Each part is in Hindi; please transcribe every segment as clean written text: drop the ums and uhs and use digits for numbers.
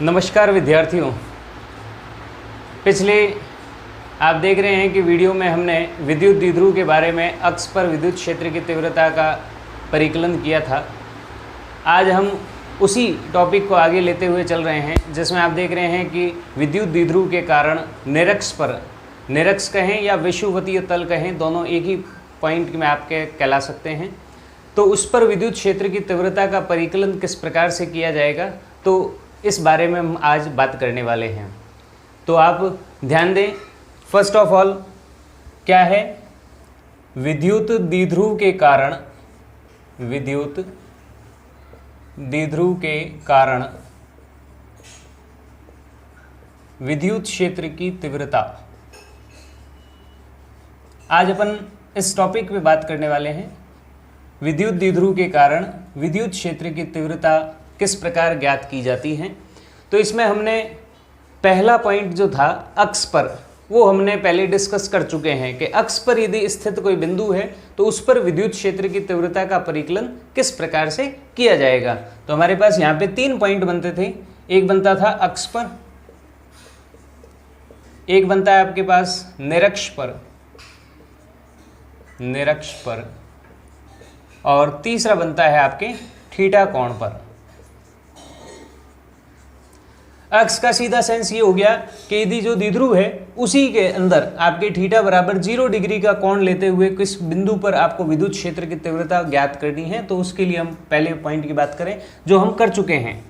नमस्कार विद्यार्थियों। पिछले आप देख रहे हैं कि वीडियो में हमने विद्युत द्विध्रुव के बारे में अक्ष पर विद्युत क्षेत्र की तीव्रता का परिकलन किया था। आज हम उसी टॉपिक को आगे लेते हुए चल रहे हैं, जिसमें आप देख रहे हैं कि विद्युत द्विध्रुव के कारण निरक्ष पर, निरक्ष कहें या विषुवतीय तल कहें, दोनों एक ही पॉइंट में आपके कहला सकते हैं। तो उस पर विद्युत क्षेत्र की तीव्रता का परिकलन किस प्रकार से किया जाएगा, तो इस बारे में हम आज बात करने वाले हैं। तो आप ध्यान दें, फर्स्ट ऑफ ऑल क्या है, विद्युत द्विध्रुव के कारण, विद्युत द्विध्रुव के कारण विद्युत क्षेत्र की तीव्रता। आज अपन इस टॉपिक पे बात करने वाले हैं, विद्युत द्विध्रुव के कारण विद्युत क्षेत्र की तीव्रता किस प्रकार ज्ञात की जाती है। तो इसमें हमने पहला पॉइंट जो था अक्ष पर, वो हमने पहले डिस्कस कर चुके हैं कि अक्ष पर यदि स्थित कोई बिंदु है तो उस पर विद्युत क्षेत्र की तीव्रता का परिकलन किस प्रकार से किया जाएगा। तो हमारे पास यहाँ पे 3 पॉइंट बनते थे। एक बनता था अक्ष पर, एक बनता है आपके पास निरक्ष पर, निरक्ष पर, और तीसरा बनता है आपके थीटा कोण पर। अक्ष का सीधा सेंस ये हो गया कि यदि जो द्विध्रुव है उसी के अंदर आपके थीटा बराबर 0 डिग्री का कोण लेते हुए किस बिंदु पर आपको विद्युत क्षेत्र की तीव्रता ज्ञात करनी है, तो उसके लिए हम पहले पॉइंट की बात करें जो हम कर चुके हैं।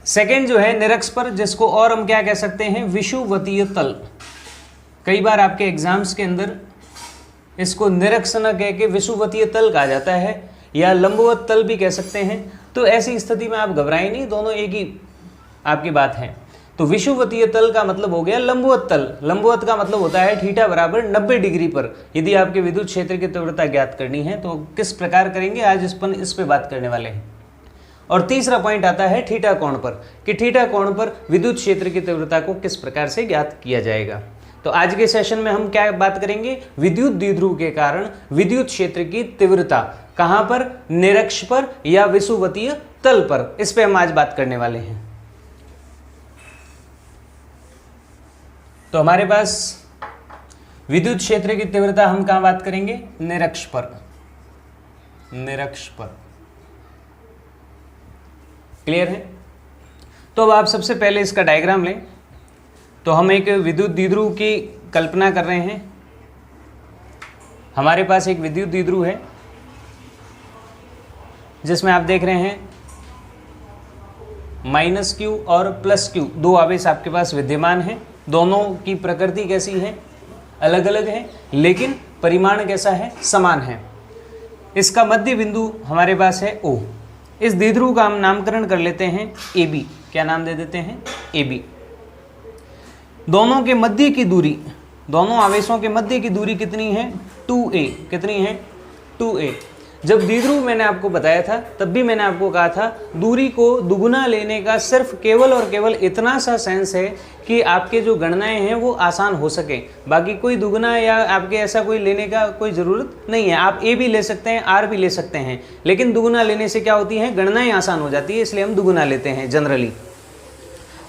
सेकंड जो है निरक्ष पर, जिसको और हम क्या कह सकते हैं, विषुवतीय तल। कई बार आपके एग्जाम्स के अंदर इसको निरक्ष न कह के विषुवतीय तल कहा जाता है, या लंबवत तल भी कह सकते हैं। तो ऐसी स्थिति में आप घबराएं नहीं, दोनों एक ही आपकी बात है। तो विषुवतीय तल का मतलब हो गया लंबवत तल। लंबवत का मतलब होता है थीटा बराबर 90 डिग्री पर यदि आपके विद्युत क्षेत्र की तीव्रता ज्ञात करनी है तो किस प्रकार करेंगे, आज इस पे बात करने वाले हैं। और तीसरा पॉइंट आता है थीटा कोण पर, कि थीटा कोण पर विद्युत क्षेत्र की तीव्रता को किस प्रकार से ज्ञात किया जाएगा। तो आज के सेशन में हम क्या बात करेंगे, विद्युत द्विध्रुव के कारण विद्युत क्षेत्र की तीव्रता कहां पर, निरक्ष पर या विषुवतीय तल पर, इस पे हम आज बात करने वाले हैं। तो हमारे पास विद्युत क्षेत्र की तीव्रता हम कहां बात करेंगे, निरक्ष पर, निरक्ष पर। क्लियर है। तो अब आप सबसे पहले इसका डायग्राम लें। तो हम एक विद्युत द्विध्रुव की कल्पना कर रहे हैं। हमारे पास एक विद्युत द्विध्रुव है जिसमें आप देख रहे हैं -q और +q दो आवेश आपके पास विद्यमान हैं। दोनों की प्रकृति कैसी है, अलग अलग है, लेकिन परिमाण कैसा है, समान है। इसका मध्य बिंदु हमारे पास है O। इस द्विध्रुव का हम नामकरण कर लेते हैं AB। क्या नाम दे देते हैं, AB। दोनों के मध्य की दूरी, दोनों आवेशों के मध्य की दूरी कितनी है, 2a। कितनी है, 2a। जब द्विध्रुव मैंने आपको बताया था तब भी मैंने आपको कहा था दूरी को दुगुना लेने का सिर्फ केवल और केवल इतना सा सेंस है कि आपके जो गणनाएं हैं वो आसान हो सके। बाकी कोई दुगुना या आपके ऐसा कोई लेने का कोई ज़रूरत नहीं है। आप a भी ले सकते हैं, r भी ले सकते हैं, लेकिन दुगुना लेने से क्या होती है, गणनाएं आसान हो जाती है, इसलिए हम दुगुना लेते हैं जनरली।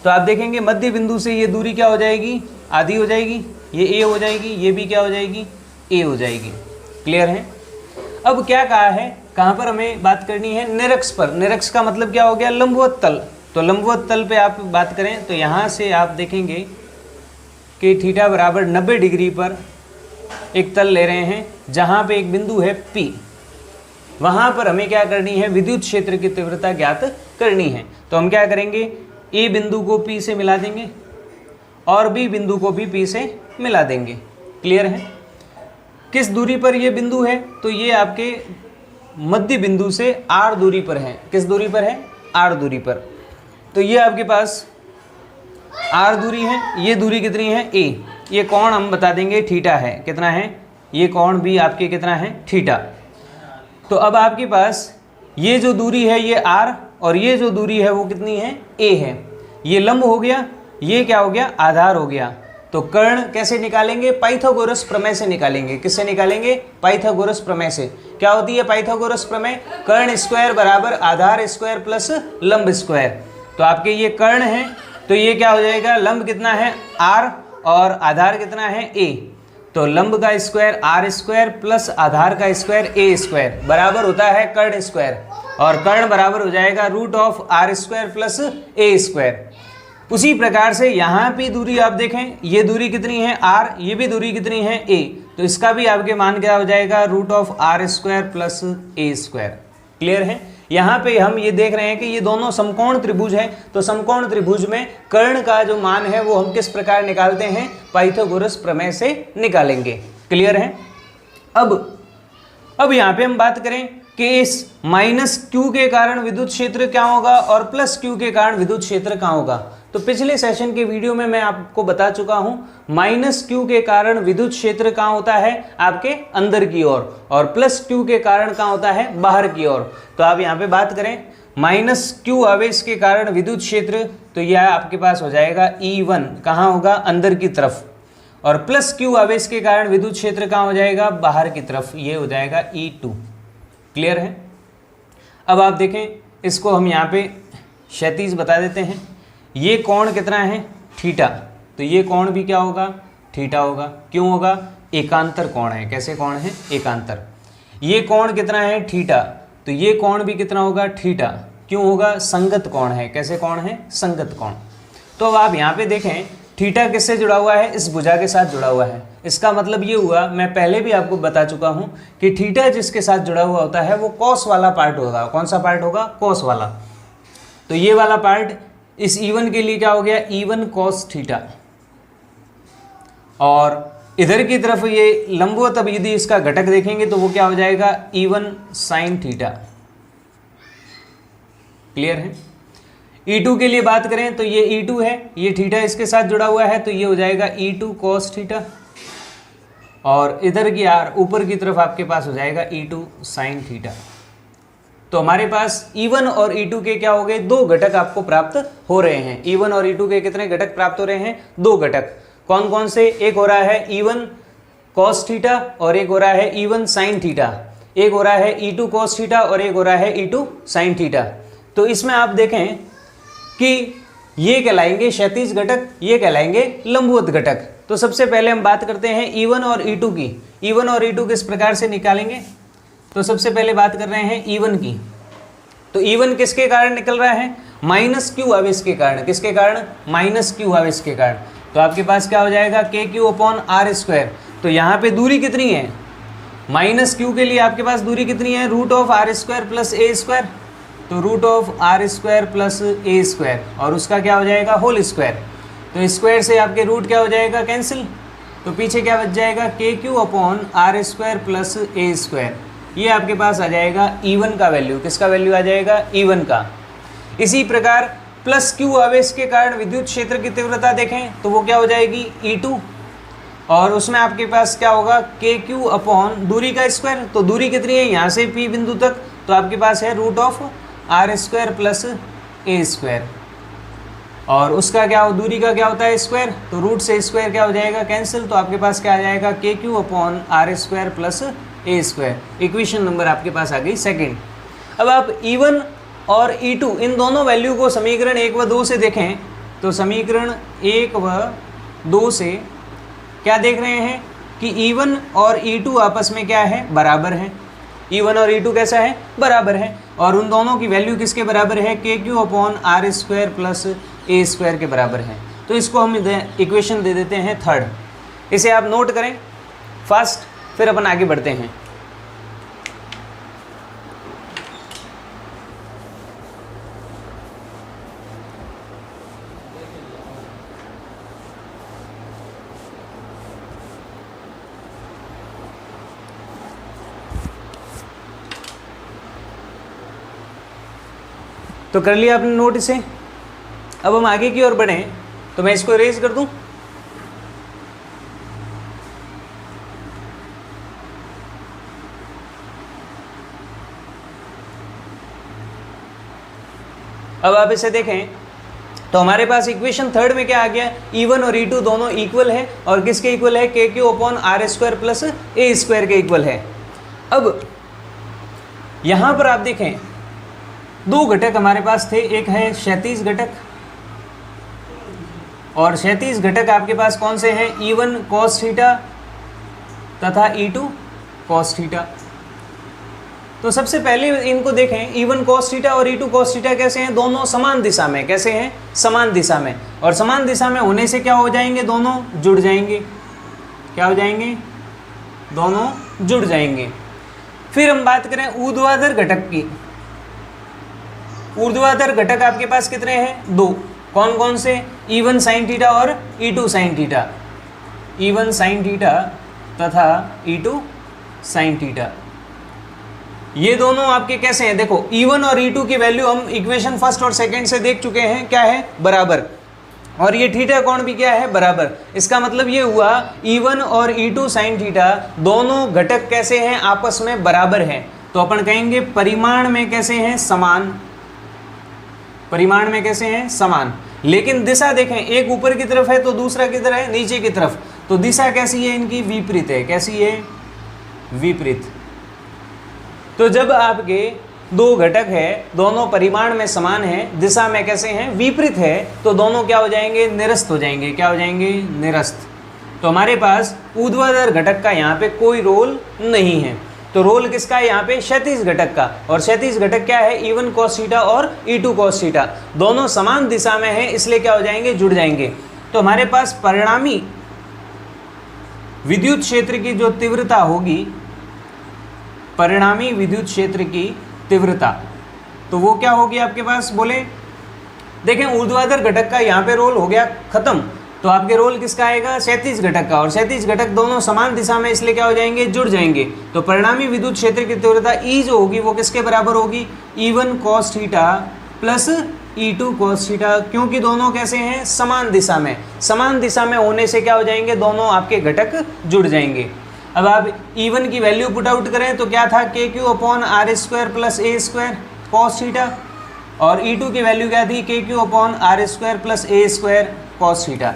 तो आप देखेंगे मध्य बिंदु से ये दूरी क्या हो जाएगी, आधी हो जाएगी, ये a हो जाएगी, ये भी क्या हो जाएगी, a हो जाएगी। क्लियर है। अब क्या कहा है, कहाँ पर हमें बात करनी है, निरक्ष पर। निरक्ष का मतलब क्या हो गया, लंबवत तल। तो लंबवत तल पे आप बात करें तो यहाँ से आप देखेंगे कि थीटा बराबर 90 डिग्री पर एक तल ले रहे हैं जहाँ पे एक बिंदु है P। वहाँ पर हमें क्या करनी है, विद्युत क्षेत्र की तीव्रता ज्ञात करनी है। तो हम क्या करेंगे, A बिंदु को P से मिला देंगे और B बिंदु को भी P से मिला देंगे। क्लियर है। किस दूरी पर ये बिंदु है, तो ये आपके मध्य बिंदु से r दूरी पर है। किस दूरी पर है, r दूरी पर। तो ये आपके पास r दूरी है, ये दूरी कितनी है, a। ये कोण हम बता देंगे थीटा है, कितना है, ये कोण भी आपके कितना है, थीटा। तो अब आपके पास ये जो दूरी है ये r, और ये जो दूरी है वो कितनी है, a है। ये लंब हो गया, ये क्या हो गया, आधार हो गया। तो कर्ण कैसे निकालेंगे, पाइथागोरस प्रमेय से निकालेंगे। किससे निकालेंगे, पाइथागोरस प्रमेय से। क्या होती है पाइथागोरस प्रमेय, कर्ण स्क्वायर बराबर आधार स्क्वायर प्लस लंब स्क्वायर। तो आपके ये कर्ण है, तो ये क्या हो जाएगा, लंब कितना है r और आधार कितना है a, तो लंब का स्क्वायर r स्क्वायर प्लस आधार का स्क्वायर a स्क्वायर बराबर होता है कर्ण स्क्वायर, और कर्ण बराबर हो जाएगा root of r square plus a square. उसी प्रकार से यहाँ पे दूरी आप देखें, ये दूरी कितनी है r, ये भी दूरी कितनी है a, तो इसका भी आपके मान क्या हो जाएगा, root of r square plus a square. Clear है। यहाँ पे हम ये देख रहे हैं कि ये दोनों समकोण त्रिभुज हैं, तो समकोण त्रिभुज में कर्ण का जो मान है वो हम किस प्रकार निकालते हैं, पाइथागोरस प्रमेय से निकालेंगे। क्लियर है। अब यहाँ पे हम बात करें कि इस माइनस क्यू के कारण विद्युत क्षेत्र क्या होगा और प्लस क्यू के कारण विद्युत क्षेत्र कहाँ होगा। तो पिछले सेशन के वीडियो में मैं आपको बता चुका हूं, माइनस क्यू के कारण विद्युत क्षेत्र कहाँ होता है, आपके अंदर की ओर, और प्लस क्यू के कारण कहाँ होता है, बाहर की ओर। तो आप यहाँ पे बात करें माइनस क्यू आवेश के कारण विद्युत क्षेत्र, तो यह आपके पास हो जाएगा E1, कहाँ होगा, अंदर की तरफ, और प्लस क्यू आवेश के कारण विद्युत क्षेत्र कहाँ हो जाएगा, बाहर की तरफ, ये हो जाएगा E2। क्लियर है। अब आप देखें, इसको हम यहाँ पे क्षैतिज बता देते हैं। ये कोण कितना है, थीटा, तो ये कोण भी क्या होगा, थीटा होगा। क्यों होगा, एकांतर कोण है। कैसे कोण है, एकांतर। ये कोण कितना है, थीटा, तो ये कोण भी कितना होगा, थीटा। क्यों होगा, संगत कोण है। कैसे कोण है, संगत कोण। तो अब आप यहाँ पे देखें, थीटा किससे जुड़ा हुआ है, इस भुजा के साथ जुड़ा हुआ है। इसका मतलब ये हुआ, मैं पहले भी आपको बता चुका हूँ कि थीटा जिसके साथ जुड़ा हुआ होता है वो कॉस वाला पार्ट होगा। कौन सा पार्ट होगा, कॉस वाला। तो ये वाला पार्ट इस E1 के लिए क्या हो गया, E1 cos थीटा, और इधर की तरफ ये लंबवत, अब यदि इसका घटक देखेंगे तो वो क्या हो जाएगा, E1 sin थीटा। क्लियर है। E2 के लिए बात करें तो ये E2 है, ये थीटा इसके साथ जुड़ा हुआ है, तो ये हो जाएगा E2 cos थीटा, और इधर की ऊपर की तरफ आपके पास हो जाएगा E2 sin थीटा। तो हमारे पास E1 और E2 के क्या हो गए, दो घटक आपको प्राप्त हो रहे हैं। E1 और E2 के कितने घटक प्राप्त हो रहे हैं, दो घटक। कौन कौन से, एक हो रहा है E1 cos थीटा और एक हो रहा है E1 sin थीटा, एक हो रहा है E2 cos थीटा और एक हो रहा है E2 sin थीटा। तो इसमें आप देखें कि ये कहलाएंगे क्षैतिज घटक, ये कहलाएंगे लंबवत घटक। तो सबसे पहले हम बात करते हैं E1 और E2 की। E1 और E2 किस प्रकार से निकालेंगे, तो सबसे पहले बात कर रहे हैं E1 की। तो E1 किसके कारण निकल रहा है, माइनस क्यू आवेश के कारण। किसके कारण, माइनस क्यू आवेश के कारण। तो आपके पास क्या हो जाएगा, KQ अपॉन R स्क्वायर। तो यहाँ पे दूरी कितनी है, माइनस क्यू के लिए आपके पास दूरी कितनी है, root of R square plus A square. तो root of R square plus A square, और उसका क्या हो जाएगा, होल स्क्वायर। तो स्क्वायर से आपके रूट क्या हो जाएगा, कैंसिल। तो पीछे क्या बच जाएगा, KQ upon R square plus A square. ये आपके पास आ जाएगा E1 का वैल्यू। किसका वैल्यू आ जाएगा, E1 का। इसी प्रकार प्लस क्यू आवेश के कारण विद्युत क्षेत्र की तीव्रता देखें तो वो क्या हो जाएगी, E2, और उसमें आपके पास क्या होगा, KQ अपॉन दूरी का स्क्वायर। तो दूरी कितनी है, यहाँ से P बिंदु तक, तो आपके पास है root of R square plus A square, और उसका क्या हो, दूरी का क्या होता है, स्क्वायर। तो रूट से स्क्वायर क्या हो जाएगा, कैंसिल। तो आपके पास क्या आ जाएगा, KQ upon R square plus A square. Equation number आपके पास आ गई सेकंड। अब आप E1 और E2 इन दोनों वैल्यू को समीकरण 1 व 2 से देखें तो समीकरण 1 व 2 से क्या देख रहे हैं कि E1 और E2 आपस में क्या है, बराबर है। E1 और E2 कैसा है, बराबर है, और उन दोनों की वैल्यू किसके बराबर है, KQ upon R square plus A square के बराबर है। तो इसको हम इक्वेशन दे देते हैं थर्ड। इसे आप नोट करें फर्स्ट, फिर अपन आगे बढ़ते हैं। तो कर लिया आपने नोट इसे। अब हम आगे की ओर बढ़ें, तो मैं इसको इरेज कर दूं। अब आप इसे देखें तो हमारे पास इक्वेशन थर्ड में क्या आ गया, E1 और E2 दोनों इक्वल है, और किसके इक्वल है, KQ upon R square plus A square के इक्वल है। अब यहां पर आप देखें दो घटक हमारे पास थे, एक है क्षैतिज घटक और क्षैतिज घटक आपके पास कौन से हैं, E1 cos थीटा तथा E2 cos थीटा। तो सबसे पहले इनको देखें, E1 cos थीटा और E2 cos थीटा कैसे हैं, दोनों समान दिशा में, कैसे हैं, समान दिशा में, और समान दिशा में होने से क्या हो जाएंगे, दोनों जुड़ जाएंगे, क्या हो जाएंगे, दोनों जुड़ जाएंगे। फिर हम बात करें ऊर्ध्वाधर घटक की। ऊर्ध्वाधर घटक आपके पास कितने हैं, दो, कौन कौन से, E1 sin थीटा और E2 sin theta, E1 sin theta तथा E2 sin थीटा। ये दोनों आपके कैसे हैं, देखो E1 और E2 की वैल्यू हम इक्वेशन फर्स्ट और सेकंड से देख चुके हैं, क्या है, बराबर, और ये थीटा कोण भी क्या है, बराबर। इसका मतलब ये हुआ E1 और E2 sin थीटा दोनों घटक कैसे हैं, आपस में बराबर हैं। तो अपन कहेंगे परिमाण में कैसे हैं, समान, परिमाण में कैसे हैं, समान। लेकिन दिशा देखें, एक ऊपर की तरफ है तो दूसरा किधर है, नीचे की तरफ, तो दिशा कैसी है इनकी, विपरीत है, कैसी है, विपरीत। तो जब आपके दो घटक है, दोनों परिमाण में समान है, दिशा में कैसे हैं, विपरीत है, तो दोनों क्या हो जाएंगे, निरस्त हो जाएंगे, क्या हो जाएंगे, निरस्त। तो हमारे पास ऊर्ध्वाधर घटक का यहाँ पे कोई रोल नहीं है, तो रोल किसका है यहाँ पे, क्षैतिज घटक का, और क्षैतिज घटक क्या है, E1 cos थीटा और E2 cos थीटा, दोनों समान दिशा में है, इसलिए क्या हो जाएंगे, जुड़ जाएंगे। तो हमारे पास परिणामी विद्युत क्षेत्र की जो तीव्रता होगी, परिणामी विद्युत क्षेत्र की तीव्रता, तो वो क्या होगी आपके पास, बोले देखें ऊर्ध्वाधर घटक का यहाँ पे रोल हो गया खत्म, तो आपके रोल किसका आएगा, क्षैतिज घटक का, और क्षैतिज घटक दोनों समान दिशा में, इसलिए क्या हो जाएंगे, जुड़ जाएंगे। तो परिणामी विद्युत क्षेत्र की तीव्रता E जो होगी वो किसके बराबर होगी, E1 cos theta plus E2 cos theta, क्योंकि दोनों कैसे हैं, समान दिशा में, समान दिशा में होने से क्या हो जाएंगे, दोनों आपके घटक जुड़ जाएंगे। अब आप E1 की वैल्यू पुट आउट करें तो क्या था, KQ/R² plus A² cos theta, और E2 की वैल्यू क्या थी, KQ/R² plus A² cos theta.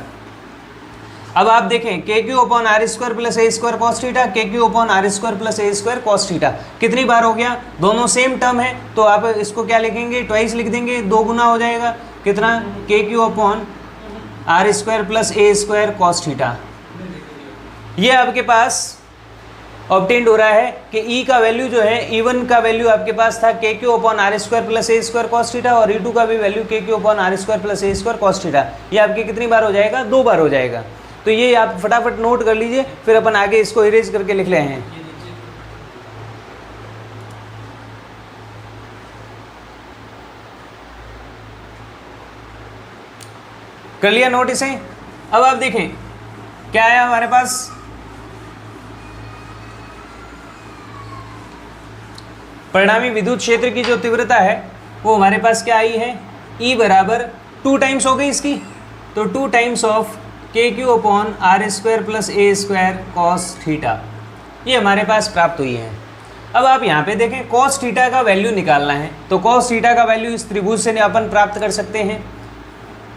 अब आप देखें KQ/R² plus A² cos theta, KQ/R² plus A² cos theta, कितनी बार हो गया, दोनों सेम टर्म है, तो आप इसको क्या लिखेंगे, ट्वाइस लिख देंगे, दो गुना हो जाएगा, कितना, KQ/R² plus A² cos theta. ये आपके पास ऑब्टेन्ड हो रहा है कि E का वैल्यू जो है, E1 का वैल्यू आपके पास था KQ/R² plus A² cos theta, और E2 का भी value KQ/R² plus A² cos theta. ये आपके कितनी बार हो जाएगा, दो बार हो जाएगा। तो ये आप फटाफट नोट कर लीजिए, फिर अपन आगे इसको इरेज करके लिख रहे हैं। कर लिया नोट इसे। अब आप देखें क्या आया हमारे पास, परिणामी विद्युत क्षेत्र की जो तीव्रता है वो हमारे पास क्या आई है, E बराबर 2 टाइम्स हो गई इसकी, तो 2 times of KQ/R² plus A² cos theta, ये हमारे पास प्राप्त हुई है। अब आप यहाँ पे देखें cos थीटा का वैल्यू निकालना है, तो cos थीटा का वैल्यू इस त्रिभुज से अपन प्राप्त कर सकते हैं।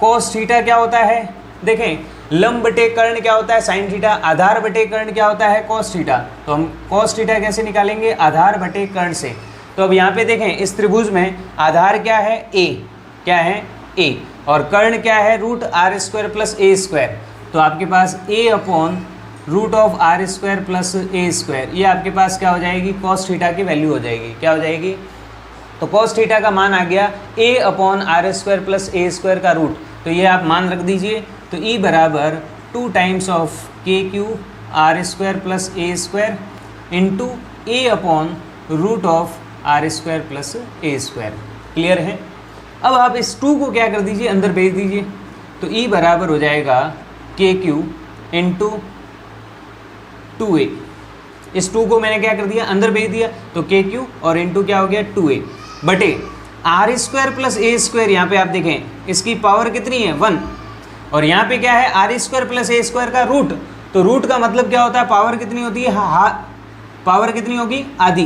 cos थीटा क्या होता है, देखें लंब बटे कर्ण क्या होता है, sin थीटा, आधार बटे कर्ण क्या होता है, cos थीटा। तो हम cos थीटा कैसे निकालेंगे, आधार बटे कर्ण से। तो अब यहाँ पे देखें इस त्रिभुज में आधार क्या है, A, क्या है, A, और कर्ण क्या है, √R² प्लस A²। तो आपके पास A/√R² प्लस A², ये आपके पास क्या हो जाएगी, cos थीटा की वैल्यू हो जाएगी, क्या हो जाएगी, तो cos थीटा का मान आ गया A/R² प्लस A² का रूट, तो ये आप मान रख दीजिए। तो E बराबर 2 times of KQ/R² plus A² into A/√R² plus A²। Clear है। अब आप इस 2 को क्या कर दीजिए, अंदर भेज दीजिए, तो E बराबर हो जाएगा KQ इंटू 2A। इस 2 को मैंने क्या कर दिया, अंदर भेज दिया, तो KQ और इंटू क्या हो गया, 2A बटे R² प्लस A²। यहाँ पे आप देखें इसकी पावर कितनी है, 1, और यहाँ पे क्या है, R² प्लस A² का रूट, तो रूट का मतलब क्या होता है, पावर कितनी होती है, पावर कितनी होगी, आधी।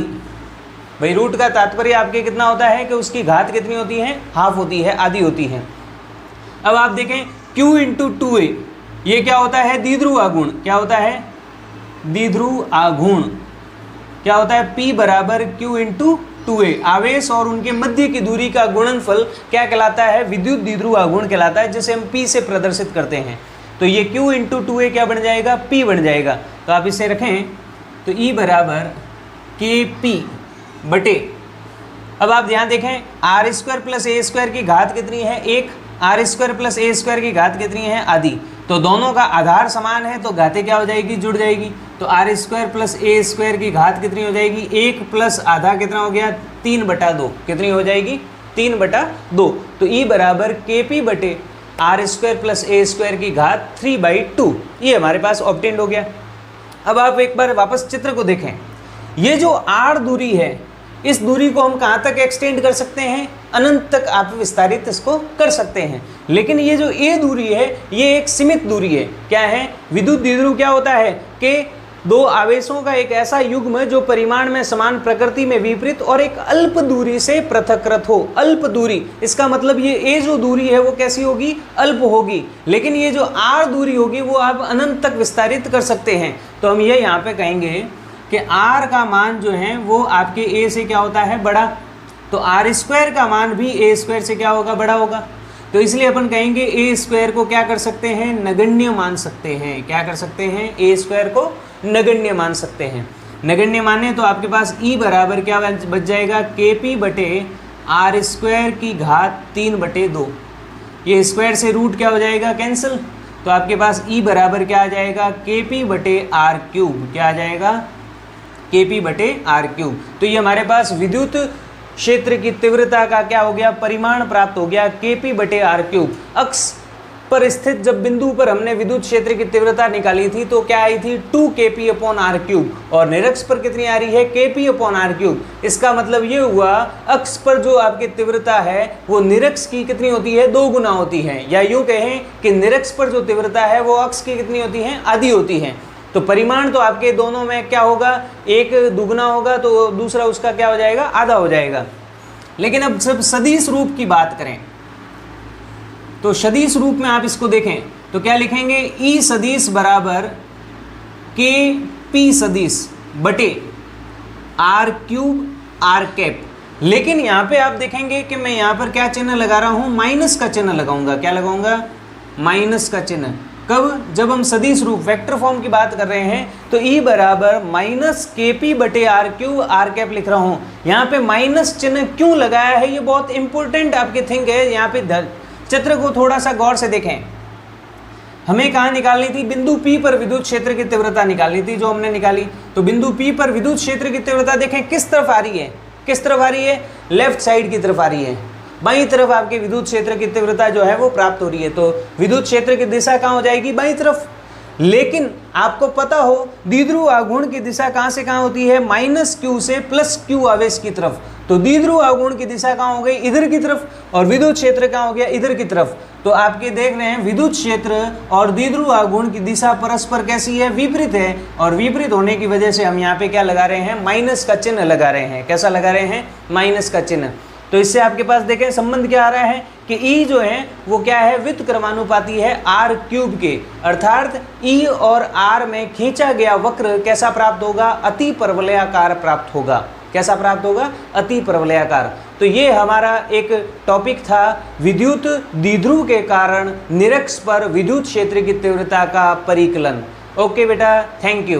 भाई रूट का तात्पर्य आपके कितना होता है कि उसकी घात कितनी होती है, हाफ होती है, आधी होती है। अब आप देखें Q इंटू 2A, ये क्या होता है, द्विध्रुव आघूर्ण, क्या होता है, द्विध्रुव आघूर्ण, क्या होता है, P बराबर Q इंटू 2a। आवेश और उनके मध्य की दूरी का गुणनफल क्या कहलाता है? विद्युत द्विध्रुव आघूर्ण कहलाता है, जिसे हम p से प्रदर्शित करते हैं। तो ये q इंटू 2a क्या बन जाएगा? p बन जाएगा। तो आप इसे रखें तो E बराबर kp बटे, अब आप ध्यान देखें, R square plus A square की घात कितनी है? 1। R square plus A square की घात कितनी है? आधी। तो दोनों का आधार समान है तो घातें क्या हो जाएगी? जुड़ जाएगी। तो R square plus A square की घात कितनी हो जाएगी? 1 प्लस आधा कितना हो गया? 3/2। कितनी हो जाएगी? 3/2। तो E बराबर kp बटे R square plus A square की घात 3/2। ये हमारे पास ऑब्टेन्ड हो गया। अब आप एक बार वापस चित्र को देखें, ये जो r दूरी है, इस दूरी को हम कहाँ तक एक्सटेंड कर सकते हैं? अनंत तक आप विस्तारित इसको कर सकते हैं। लेकिन ये जो a दूरी है, ये एक सीमित दूरी है। क्या है? विद्युत द्विध्रुव क्या होता है कि दो आवेशों का एक ऐसा युग्म जो परिमाण में समान, प्रकृति में विपरीत और एक अल्प दूरी से पृथक्कृत हो। अल्प दूरी, इसका मतलब ये a जो दूरी है वो कैसी होगी? अल्प होगी। लेकिन ये जो r दूरी होगी वो आप अनंत तक विस्तारित कर सकते हैं। तो हम ये यहाँ पे कहेंगे कि r का मान जो है वो आपके a से क्या होता है? बड़ा। तो आर स्क्वायर का मान भी ए स्क्वायर से क्या होगा? बड़ा होगा। तो इसलिए अपन कहेंगे ए स्क्वायर को क्या कर सकते हैं? नगण्य मान सकते हैं। क्या कर सकते हैं? ए स्क्वायर को नगण्य मान सकते हैं। नगण्य माने तो आपके पास E बराबर क्या बच जाएगा? kp बटे आर स्क्वायर की घात 3/2। ये स्क्वायर से रूट क्या हो जाएगा? कैंसिल। तो आपके पास E बराबर क्या आ जाएगा? kp बटे आर क्यूब। क्या आ जाएगा? kp बटे आर क्यूब। तो ये हमारे पास विद्युत क्षेत्र की तीव्रता का क्या हो गया? परिमाण प्राप्त हो गया, kp बटे आर क्यूब। अक्ष पर स्थित जब बिंदु पर हमने विद्युत क्षेत्र की तीव्रता निकाली थी तो क्या आई थी? 2kp upon R cube. और निरक्ष पर कितनी आ रही है? kp upon R cube. इसका मतलब ये हुआ अक्ष पर जो आपकी तीव्रता है वो निरक्ष की कितनी होती है? 2 गुना होती है। या यूँ कहें कि निरक्ष पर जो तीव्रता है वो अक्ष की कितनी होती है? आधी होती है। तो परिमाण तो आपके दोनों में क्या होगा? एक दुगना होगा तो दूसरा उसका क्या हो जाएगा? आधा हो जाएगा। लेकिन अब सब सदिश रूप की बात करें तो सदिश रूप में आप इसको देखें तो क्या लिखेंगे? E सदिश बराबर kp सदिश बटे आर क्यूब आर कैप। लेकिन यहाँ पे आप देखेंगे कि मैं यहाँ पर क्या चिन्ह लगा रहा हूँ? माइनस का चिन्ह लगाऊंगा। क्या लगाऊंगा? माइनस का चिन्ह। कब? जब हम सदिश रूप वेक्टर फॉर्म की बात कर रहे हैं तो E बराबर माइनस kp बटे आर क्यूब आर कैप लिख रहा हूँ। यहाँ पे माइनस चिन्ह क्यों लगाया है? ये बहुत इंपॉर्टेंट आपके थिंक है। यहाँ पे चित्र को थोड़ा सा गौर से देखें। हमें कहाँ निकालनी थी? बिंदु P पर विद्युत क्षेत्र की तीव्रता निकालनी थी, जो हमने निकाली। तो बिंदु P पर विद्युत क्षेत्र की तीव्रता देखें किस तरफ आ रही है? किस तरफ आ रही है? लेफ्ट साइड की तरफ आ रही है। बाईं तरफ आपके विद्युत क्षेत्र की तीव्रता जो है वो प्राप्त हो रही है। तो विद्युत क्षेत्र की दिशा कहाँ हो जाएगी? बाईं तरफ। लेकिन आपको पता हो द्विध्रुव आघूर्ण की दिशा कहाँ से कहाँ होती है? -q से +q आवेश की तरफ। तो द्विध्रुव आघूर्ण की दिशा कहाँ हो गई? इधर की तरफ। और विद्युत क्षेत्र कहाँ हो गया? इधर की तरफ। तो आपके देख रहे हैं विद्युत क्षेत्र और द्विध्रुव आघूर्ण की दिशा परस्पर कैसी है? विपरीत है। और विपरीत होने की वजह से हम यहाँ पे क्या लगा रहे हैं? माइनस का चिन्ह लगा रहे हैं। कैसा लगा रहे हैं? माइनस का चिन्ह। तो इससे आपके पास देखें संबंध क्या आ रहा है कि E जो है वो क्या है? व्युत्क्रमानुपाती है आर क्यूब के। अर्थात E और R में खींचा गया वक्र कैसा प्राप्त होगा? अति परवलयाकार प्राप्त होगा। कैसा प्राप्त होगा? अति परवलयाकार। तो ये हमारा एक टॉपिक था विद्युत द्विध्रुव के कारण निरक्ष पर विद्युत क्षेत्र की तीव्रता का परिकलन। ओके बेटा, थैंक यू।